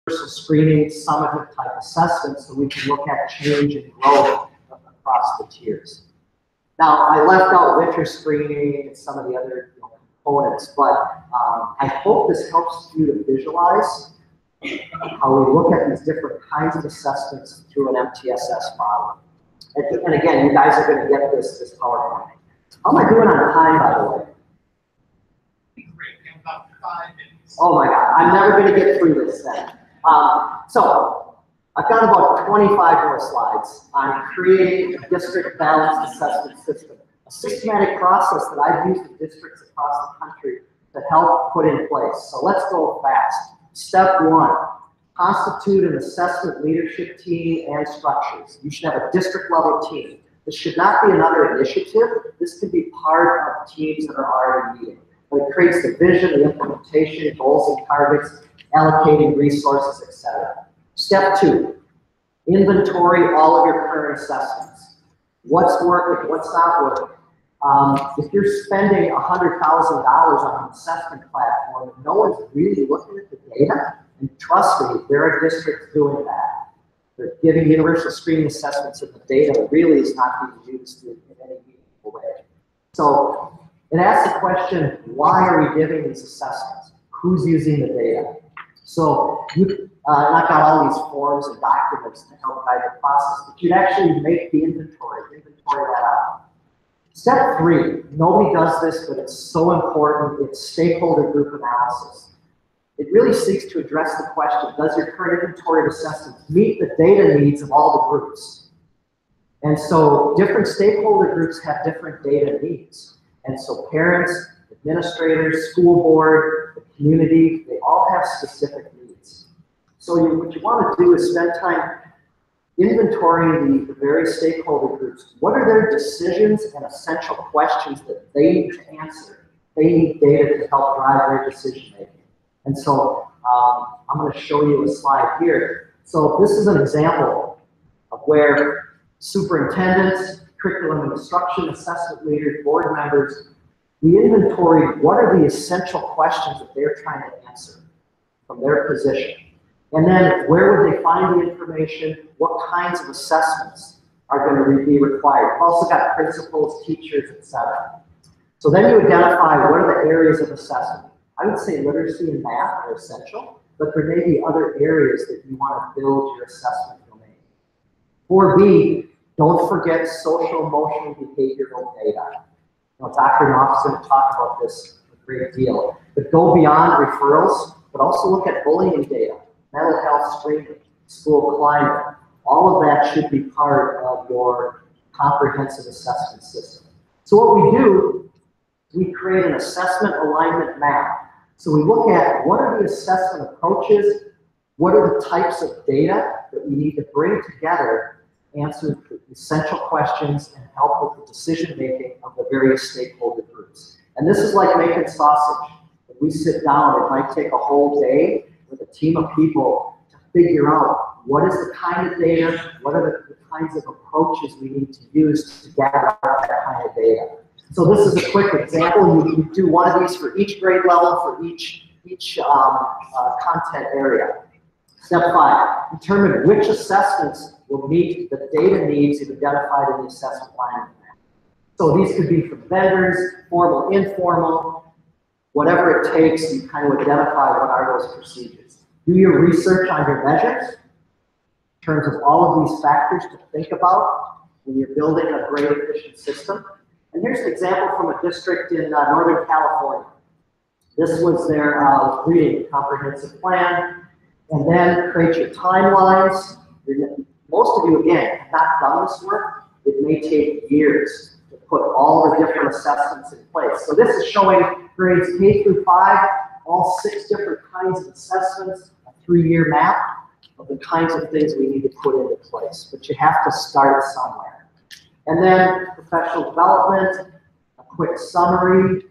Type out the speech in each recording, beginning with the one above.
screening, summative type assessments so we can look at change and growth across the tiers. Now, I left out winter screening and some of the other components, but I hope this helps you to visualize how we look at these different kinds of assessments through an MTSS model. And again, you guys are going to get this PowerPoint. How am I doing on time, by the way? Great, about 5 minutes. Oh my God, I'm never going to get through this then. So I've got about 25 more slides on creating a district balanced assessment system, a systematic process that I've used in districts across the country to help put in place. So let's go fast. Step 1, constitute an assessment leadership team and structures. You should have a district level team. This should not be another initiative. This can be part of teams that are already meeting. But it creates the vision, the implementation, goals and targets, allocating resources, etc. Step 2, inventory all of your current assessments. What's working, what's not working. If you're spending $100,000 on an assessment platform and no one's really looking at the data, and trust me, there are districts doing that. They're giving universal screening assessments and the data really is not being used in any meaningful way. So it asks the question, why are we giving these assessments? Who's using the data? So you knock out all these forms and documents to help guide the process, but you'd actually make the inventory that out. Step 3, nobody does this, but it's so important, it's stakeholder group analysis. It really seeks to address the question, does your current inventory of assessments meet the data needs of all the groups? And so different stakeholder groups have different data needs. And so parents, administrators, school board, the community, they all have specific needs. So what you want to do is spend time inventorying the various stakeholder groups. What are their decisions and essential questions that they need to answer? They need data to help drive their decision making. And so I'm going to show you a slide here. So this is an example of where superintendents, curriculum and instruction, assessment leaders, board members, we inventory what are the essential questions that they're trying to answer from their position. And then where would they find the information? What kinds of assessments are going to be required? We've also got principals, teachers, etc. So then you identify what are the areas of assessment. I would say literacy and math are essential, but there may be other areas that you want to build your assessment domain. 4B, don't forget social, emotional, behavioral data. Dr. Knopf's going to talk about this a great deal. But go beyond referrals, but also look at bullying data, mental health screening, school climate. All of that should be part of your comprehensive assessment system. So what we do, we create an assessment alignment map. So we look at what are the assessment approaches, what are the types of data that we need to bring together, answer the essential questions, and help with the decision making of the various stakeholder groups. And this is like making sausage. If we sit down, it might take a whole day with a team of people to figure out what is the kind of data, what are the kinds of approaches we need to use to gather that kind of data. So this is a quick example. You do one of these for each grade level, for each content area. Step 5, determine which assessments will meet the data needs you've identified in the assessment alignment map. So these could be from vendors, formal, informal, whatever it takes, you kind of identify what are those procedures. Do your research on your measures in terms of all of these factors to think about when you're building a great efficient system. And here's an example from a district in Northern California. This was their reading comprehensive plan. And then create your timelines. Most of you, again, have not done this work. It may take years to put all the different assessments in place. So this is showing grades K through 5, all 6 different kinds of assessments, a 3-year map of the kinds of things we need to put into place. But you have to start somewhere. And then professional development, a quick summary.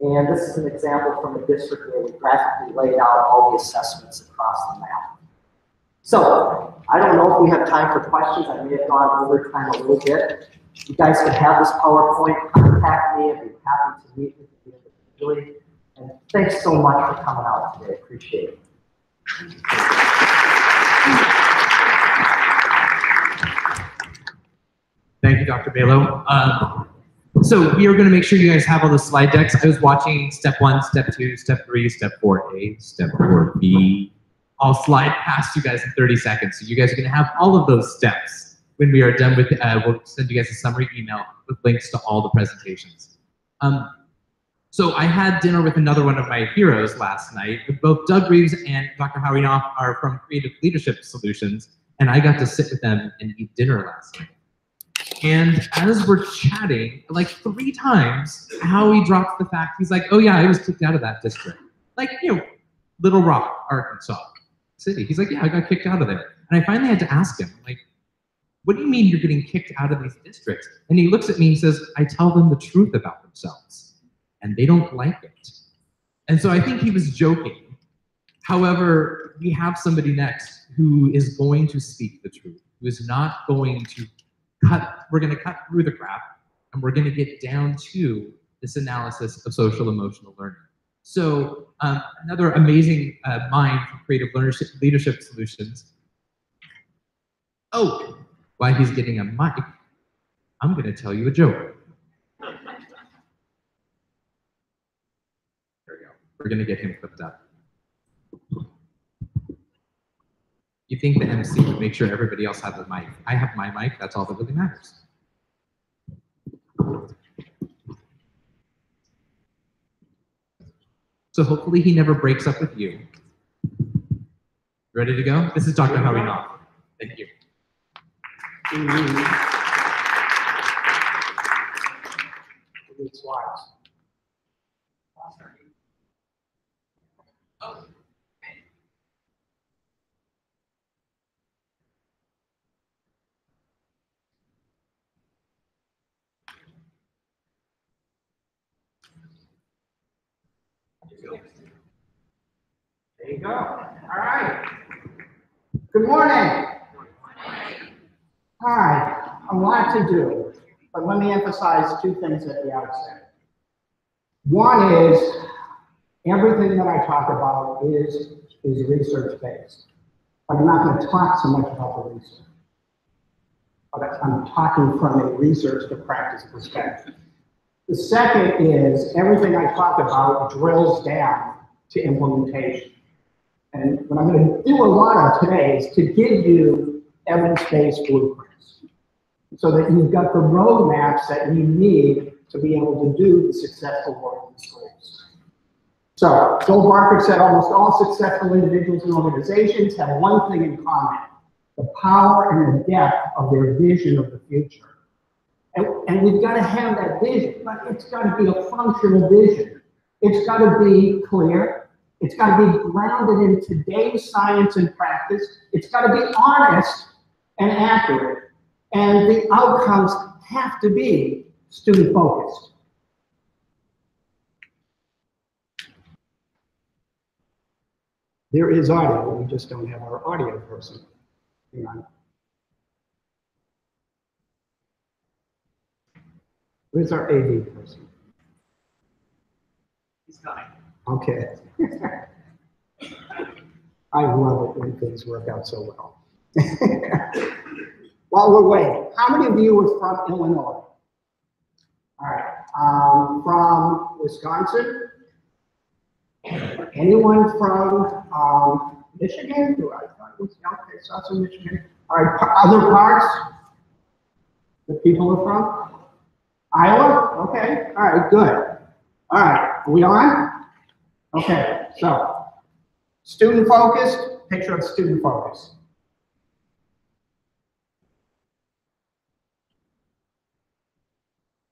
And this is an example from a district where we graphically laid out all the assessments across the map. So, I don't know if we have time for questions. I may have gone over time a little bit. You guys can have this PowerPoint, contact me. I'd be happy to meet with you individually. And thanks so much for coming out today. Appreciate it. Thank you, Dr. Balo. So we are going to make sure you guys have all the slide decks. I was watching step 1, step 2, step 3, step 4A, step 4B. I'll slide past you guys in 30 seconds. So you guys are going to have all of those steps when we are done with, we'll send you guys a summary email with links to all the presentations. So I had dinner with another one of my heroes last night. Both Doug Reeves and Dr. Howie Knopf are from Creative Leadership Solutions, and I got to sit with them and eat dinner last night. And as we're chatting, like 3 times, Howie dropped the fact, he's like, oh yeah, I was kicked out of that district. Like, you know, Little Rock, Arkansas City. He's like, yeah, I got kicked out of there. And I finally had to ask him, like, what do you mean you're getting kicked out of these districts? And he looks at me and says, I tell them the truth about themselves, and they don't like it. And so I think he was joking. However, we have somebody next who is going to speak the truth, who is not going to we're going to cut through the crap, and we're going to get down to this analysis of social emotional learning. So another amazing mind from Creative Leadership Solutions. Oh, while he's getting a mic, I'm going to tell you a joke. There we go. We're going to get him clipped up. You think the MC would make sure everybody else has a mic. I have my mic, that's all that really matters. So hopefully he never breaks up with you. Ready to go? This is Dr. Howie Knopf. Thank you. Slides. Oh. There you go. All right. Good morning. All right. A lot to do, but let me emphasize 2 things at the outset. One is everything that I talk about is research-based. But I'm not going to talk so much about the research. But I'm talking from a research to practice perspective. The second is everything I talk about drills down to implementation. And what I'm going to do a lot of today is to give you evidence-based blueprints so that you've got the roadmaps that you need to be able to do the successful work in schools. So, Joel Barker said almost all successful individuals and organizations have one thing in common: the power and the depth of their vision of the future. And we've got to have that vision, but it's got to be a functional vision. It's got to be clear. It's got to be grounded in today's science and practice. It's got to be honest and accurate. And the outcomes have to be student-focused. There is audio, we just don't have our audio person. Hang on. Where's our AV person? He's coming. Okay. I love it when things work out so well. While we're waiting, how many of you are from Illinois? All right. From Wisconsin? Anyone from Michigan? Do I thought it was okay, South of Michigan? All right. Other parts that people are from? Iowa? Okay. All right. Good. All right. Are we on? Okay. So, student focused. Picture of student focus.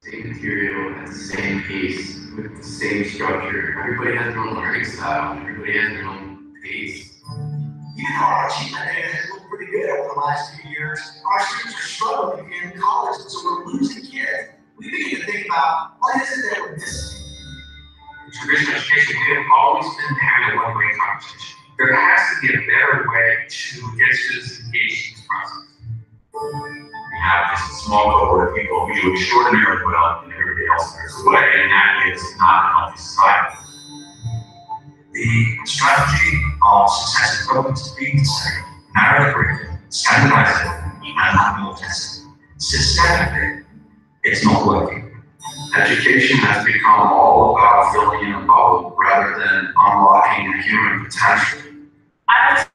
Same material at the same pace with the same structure. Everybody has their own learning style. Everybody has their own pace. Even though our achievement data has looked pretty good over the last few years, our students are struggling in college, so we're losing kids. We need to think about what is it that we're missing. In traditional education, we have always been having a one-way conversation. There has to be a better way to get students engaged in this process. We have just a small cohort of people who do extraordinarily well and everybody else goes away, and that is not a healthy society. The strategy of successive programs is being considered, narrow the curriculum, standardize it, and have more testing. Systemically, it's not working. Education has become all about filling in a bubble rather than unlocking the human potential. I was